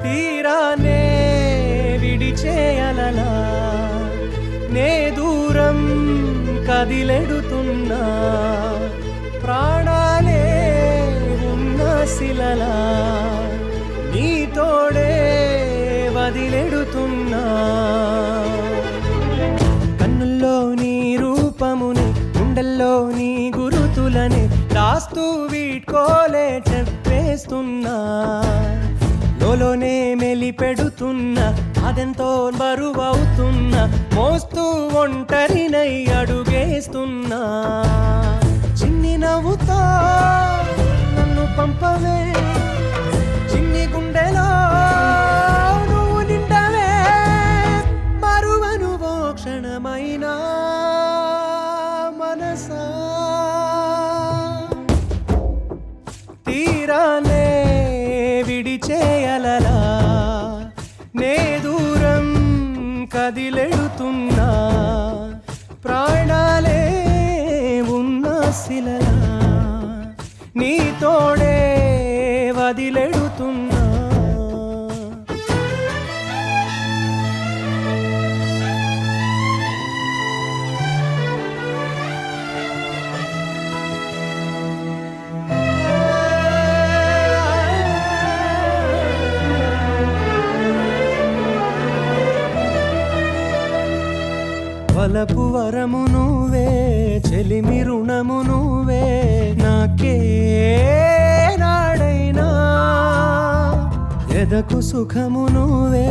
తీరానే విడిచేయలలా నే దూరం కదిలెడుతున్నా ప్రాణాలే ఉన్న శిలలా నీ తోడే వదిలెడుతున్నా కన్నుల్లో నీ రూపముని గుండెల్లో నీ గురుతులని దాస్తూ వీడ్కోలే చెప్పేస్తున్నా లోలోనే మెలి పెడుతున్నా అదెంతో బరువవుతున్నా మోస్తూ ఒంటరినై అడుగేస్తున్నా చిన్ని నవ్వుతో నన్ను పంపవే చిన్ని గుండెలో నువ్వు నిండవే మరువనువో క్షణమైనా మనసా తీరాలే విడిచేయలలా నే దూరం కదిలెడుతున్నా ప్రాణాలే ఉన్న శిలలా నీ తోడే వదిలెడుతున్నా వలపు వరము నువ్వే చెలిమి రుణము నువ్వే నాకే నాడైనా ఎదకు సుఖము నువ్వే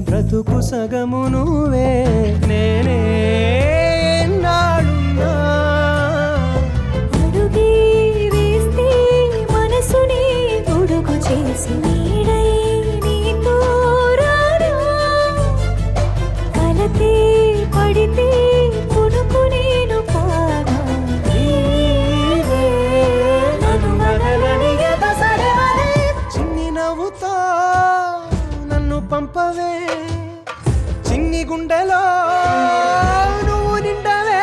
బ్రతుకు సగము నువ్వే నేనే నాడున్నా అడుగే వేస్తే మనసుని పొడుగు చేసి నీడై నీతో రారా కలతే పడితే పునుకు నేను కాదా నీవే నన్ను వదలని ఎదసరవలే చిన్ని నవ్వుతో నన్ను పంపవే చిన్ని గుండెలో నువ్వు నిండవే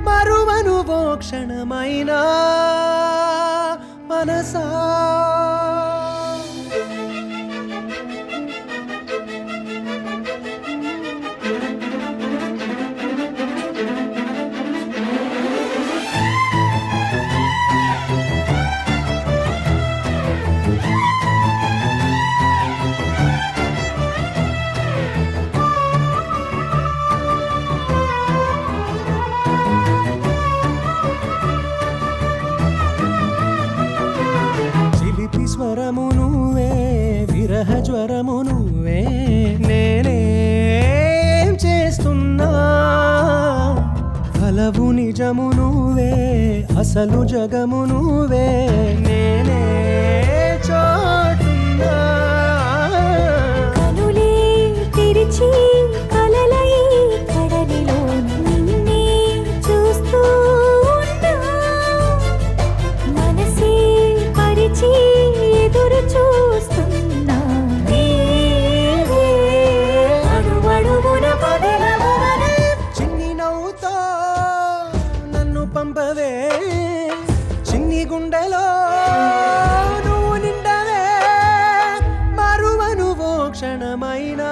మరువనువో క్షణమైనా మనసా చిలిపి స్వరము నువ్వే విరహ జ్వరము నువ్వే నేనేం చేస్తున్నా కలవు నిజము నువ్వే అసలు జగము నువ్వే నేనే చోటున్నా కనులే తెరిచి కలలై కడలిలో నిన్నే చూస్తూ ఉన్నా మనసే పరిచి ఎదురు చూస్తున్నా నీవే అడుగడుగున పదిలవలే చిన్ని నవ్వుతో నన్ను పంపవే చిన్ని గుండెలో నువ్వు నిండవే మరువనువో క్షణమైనా